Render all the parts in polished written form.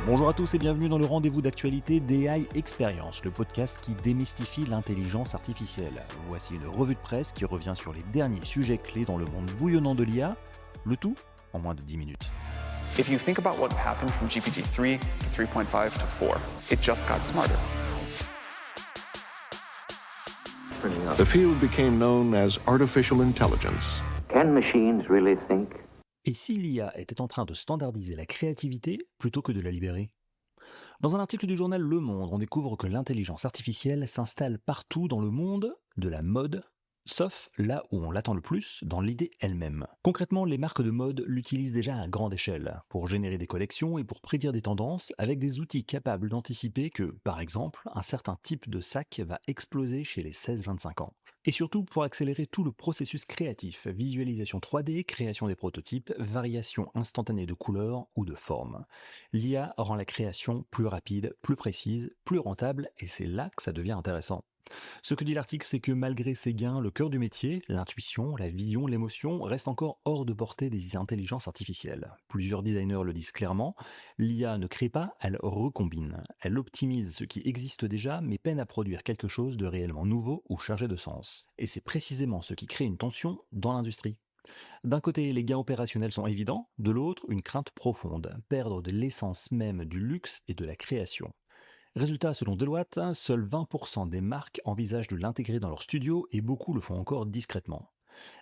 Bonjour à tous et bienvenue dans le rendez-vous d'actualité d'AI Experience, le podcast qui démystifie l'intelligence artificielle. Voici une revue de presse qui revient sur les derniers sujets clés dans le monde bouillonnant de l'IA, le tout en moins de 10 minutes. If you think about what happened from GPT-3 to 3.5 to 4, it just got smarter. The field became known as artificial intelligence. Can machines really think? Et si l'IA était en train de standardiser la créativité plutôt que de la libérer ? Dans un article du journal Le Monde, on découvre que l'intelligence artificielle s'installe partout dans le monde de la mode, sauf là où on l'attend le plus, dans l'idée elle-même. Concrètement, les marques de mode l'utilisent déjà à grande échelle, pour générer des collections et pour prédire des tendances, avec des outils capables d'anticiper que, par exemple, un certain type de sac va exploser chez les 16-25 ans. Et surtout pour accélérer tout le processus créatif, visualisation 3D, création des prototypes, variation instantanée de couleurs ou de formes. L'IA rend la création plus rapide, plus précise, plus rentable, et c'est là que ça devient intéressant. Ce que dit l'article, c'est que malgré ses gains, le cœur du métier, l'intuition, la vision, l'émotion, reste encore hors de portée des intelligences artificielles. Plusieurs designers le disent clairement, l'IA ne crée pas, elle recombine. Elle optimise ce qui existe déjà, mais peine à produire quelque chose de réellement nouveau ou chargé de sens. Et c'est précisément ce qui crée une tension dans l'industrie. D'un côté, les gains opérationnels sont évidents, de l'autre, une crainte profonde, perdre de l'essence même du luxe et de la création. Résultat, selon Deloitte, seuls 20% des marques envisagent de l'intégrer dans leur studio et beaucoup le font encore discrètement.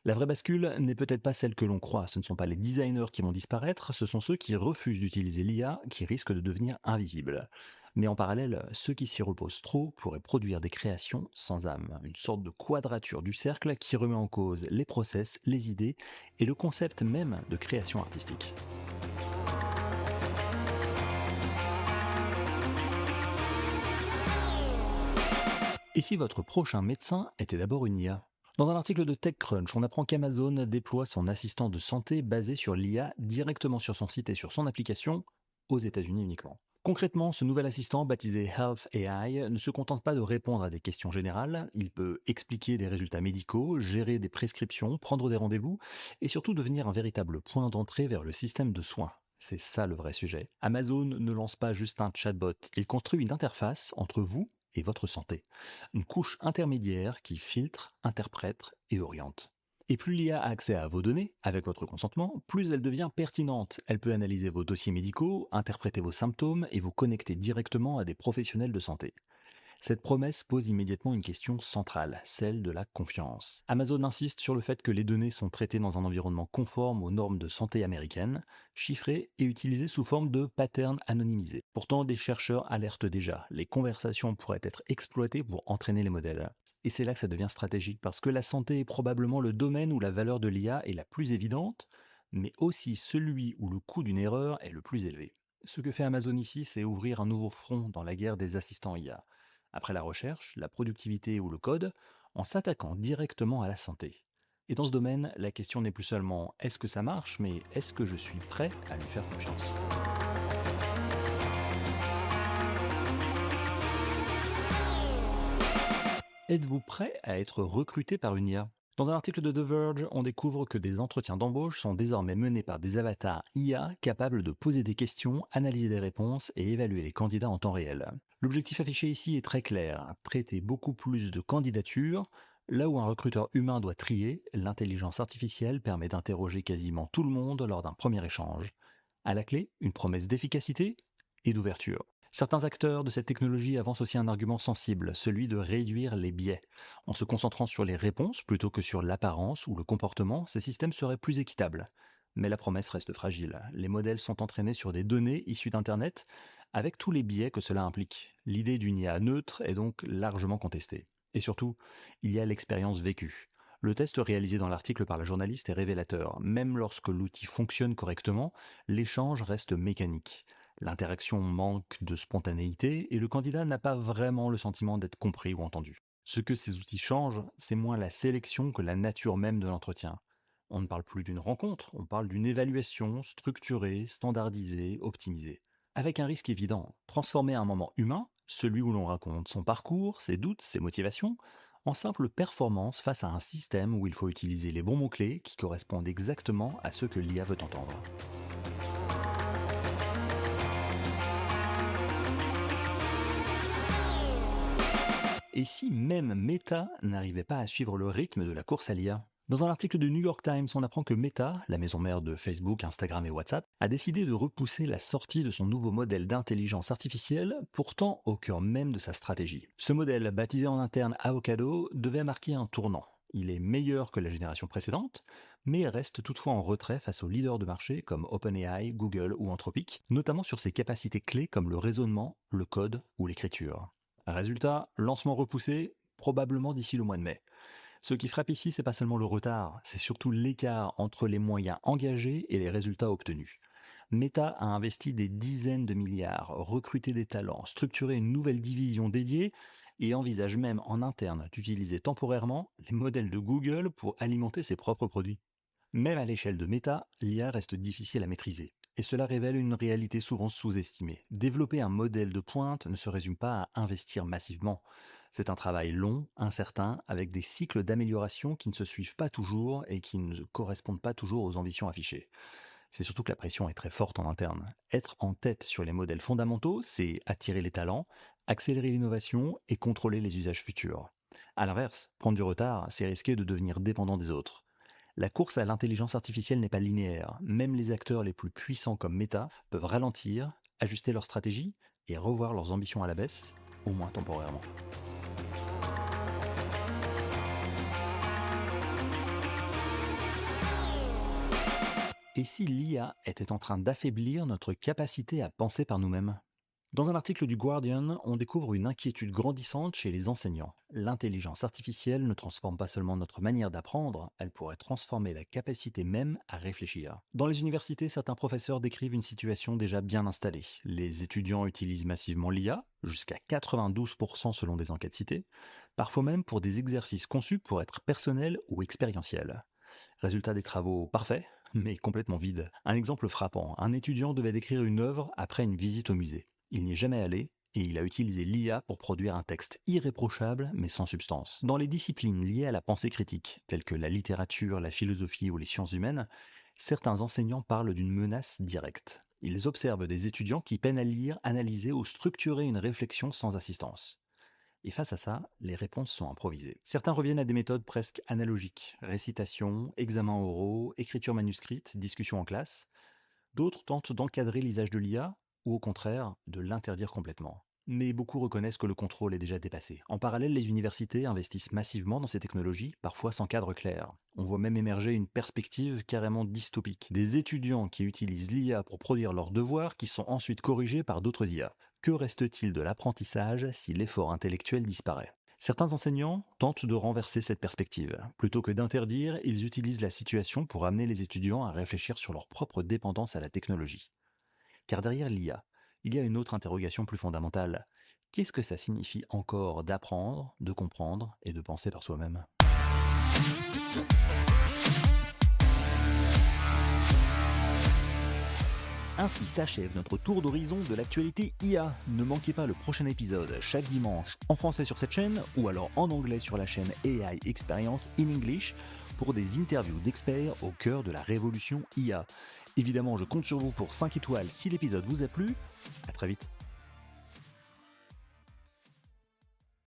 La vraie bascule n'est peut-être pas celle que l'on croit, ce ne sont pas les designers qui vont disparaître, ce sont ceux qui refusent d'utiliser l'IA qui risquent de devenir invisibles. Mais en parallèle, ceux qui s'y reposent trop pourraient produire des créations sans âme, une sorte de quadrature du cercle qui remet en cause les process, les idées et le concept même de création artistique. Et si votre prochain médecin était d'abord une IA ? Dans un article de TechCrunch, on apprend qu'Amazon déploie son assistant de santé basé sur l'IA directement sur son site et sur son application, aux États-Unis uniquement. Concrètement, ce nouvel assistant, baptisé Health AI, ne se contente pas de répondre à des questions générales, il peut expliquer des résultats médicaux, gérer des prescriptions, prendre des rendez-vous, et surtout devenir un véritable point d'entrée vers le système de soins. C'est ça le vrai sujet. Amazon ne lance pas juste un chatbot, il construit une interface entre vous et votre santé. Une couche intermédiaire qui filtre, interprète et oriente. Et plus l'IA a accès à vos données, avec votre consentement, plus elle devient pertinente. Elle peut analyser vos dossiers médicaux, interpréter vos symptômes et vous connecter directement à des professionnels de santé. Cette promesse pose immédiatement une question centrale, celle de la confiance. Amazon insiste sur le fait que les données sont traitées dans un environnement conforme aux normes de santé américaines, chiffrées et utilisées sous forme de patterns anonymisés. Pourtant, des chercheurs alertent déjà, les conversations pourraient être exploitées pour entraîner les modèles. Et c'est là que ça devient stratégique, parce que la santé est probablement le domaine où la valeur de l'IA est la plus évidente, mais aussi celui où le coût d'une erreur est le plus élevé. Ce que fait Amazon ici, c'est ouvrir un nouveau front dans la guerre des assistants IA. Après la recherche, la productivité ou le code, en s'attaquant directement à la santé. Et dans ce domaine, la question n'est plus seulement est-ce que ça marche, mais est-ce que je suis prêt à lui faire confiance ? Êtes-vous prêt à être recruté par une IA ? Dans un article de The Verge, on découvre que des entretiens d'embauche sont désormais menés par des avatars IA capables de poser des questions, analyser des réponses et évaluer les candidats en temps réel. L'objectif affiché ici est très clair, traiter beaucoup plus de candidatures. Là où un recruteur humain doit trier, l'intelligence artificielle permet d'interroger quasiment tout le monde lors d'un premier échange. À la clé, une promesse d'efficacité et d'ouverture. Certains acteurs de cette technologie avancent aussi un argument sensible, celui de réduire les biais. En se concentrant sur les réponses plutôt que sur l'apparence ou le comportement, ces systèmes seraient plus équitables. Mais la promesse reste fragile. Les modèles sont entraînés sur des données issues d'Internet, avec tous les biais que cela implique. L'idée d'une IA neutre est donc largement contestée. Et surtout, il y a l'expérience vécue. Le test réalisé dans l'article par la journaliste est révélateur. Même lorsque l'outil fonctionne correctement, l'échange reste mécanique. L'interaction manque de spontanéité et le candidat n'a pas vraiment le sentiment d'être compris ou entendu. Ce que ces outils changent, c'est moins la sélection que la nature même de l'entretien. On ne parle plus d'une rencontre, on parle d'une évaluation structurée, standardisée, optimisée. Avec un risque évident, transformer un moment humain, celui où l'on raconte son parcours, ses doutes, ses motivations, en simple performance face à un système où il faut utiliser les bons mots-clés qui correspondent exactement à ce que l'IA veut entendre. Et si même Meta n'arrivait pas à suivre le rythme de la course à l'IA? Dans un article du New York Times, on apprend que Meta, la maison mère de Facebook, Instagram et WhatsApp, a décidé de repousser la sortie de son nouveau modèle d'intelligence artificielle, pourtant au cœur même de sa stratégie. Ce modèle, baptisé en interne Avocado, devait marquer un tournant. Il est meilleur que la génération précédente, mais reste toutefois en retrait face aux leaders de marché comme OpenAI, Google ou Anthropic, notamment sur ses capacités clés comme le raisonnement, le code ou l'écriture. Résultat, lancement repoussé, probablement d'ici le mois de mai. Ce qui frappe ici, c'est pas seulement le retard, c'est surtout l'écart entre les moyens engagés et les résultats obtenus. Meta a investi des dizaines de milliards, recruté des talents, structuré une nouvelle division dédiée et envisage même en interne d'utiliser temporairement les modèles de Google pour alimenter ses propres produits. Même à l'échelle de Meta, l'IA reste difficile à maîtriser. Et cela révèle une réalité souvent sous-estimée. Développer un modèle de pointe ne se résume pas à investir massivement. C'est un travail long, incertain, avec des cycles d'amélioration qui ne se suivent pas toujours et qui ne correspondent pas toujours aux ambitions affichées. C'est surtout que la pression est très forte en interne. Être en tête sur les modèles fondamentaux, c'est attirer les talents, accélérer l'innovation et contrôler les usages futurs. A l'inverse, prendre du retard, c'est risquer de devenir dépendant des autres. La course à l'intelligence artificielle n'est pas linéaire. Même les acteurs les plus puissants comme Meta peuvent ralentir, ajuster leur stratégie et revoir leurs ambitions à la baisse, au moins temporairement. Et si l'IA était en train d'affaiblir notre capacité à penser par nous-mêmes? Dans un article du Guardian, on découvre une inquiétude grandissante chez les enseignants. L'intelligence artificielle ne transforme pas seulement notre manière d'apprendre, elle pourrait transformer la capacité même à réfléchir. Dans les universités, certains professeurs décrivent une situation déjà bien installée. Les étudiants utilisent massivement l'IA, jusqu'à 92% selon des enquêtes citées, parfois même pour des exercices conçus pour être personnels ou expérientiels. Résultat des travaux parfaits, mais complètement vides. Un exemple frappant, un étudiant devait décrire une œuvre après une visite au musée. Il n'y est jamais allé et il a utilisé l'IA pour produire un texte irréprochable mais sans substance. Dans les disciplines liées à la pensée critique, telles que la littérature, la philosophie ou les sciences humaines, certains enseignants parlent d'une menace directe. Ils observent des étudiants qui peinent à lire, analyser ou structurer une réflexion sans assistance. Et face à ça, les réponses sont improvisées. Certains reviennent à des méthodes presque analogiques, récitation, examens oraux, écriture manuscrite, discussion en classe. D'autres tentent d'encadrer l'usage de l'IA, ou au contraire, de l'interdire complètement. Mais beaucoup reconnaissent que le contrôle est déjà dépassé. En parallèle, les universités investissent massivement dans ces technologies, parfois sans cadre clair. On voit même émerger une perspective carrément dystopique. Des étudiants qui utilisent l'IA pour produire leurs devoirs qui sont ensuite corrigés par d'autres IA. Que reste-t-il de l'apprentissage si l'effort intellectuel disparaît? Certains enseignants tentent de renverser cette perspective. Plutôt que d'interdire, ils utilisent la situation pour amener les étudiants à réfléchir sur leur propre dépendance à la technologie. Car derrière l'IA, il y a une autre interrogation plus fondamentale. Qu'est-ce que ça signifie encore d'apprendre, de comprendre et de penser par soi-même? Ainsi s'achève notre tour d'horizon de l'actualité IA. Ne manquez pas le prochain épisode chaque dimanche en français sur cette chaîne ou alors en anglais sur la chaîne AI Experience in English pour des interviews d'experts au cœur de la révolution IA. Évidemment, je compte sur vous pour 5 étoiles si l'épisode vous a plu. À très vite.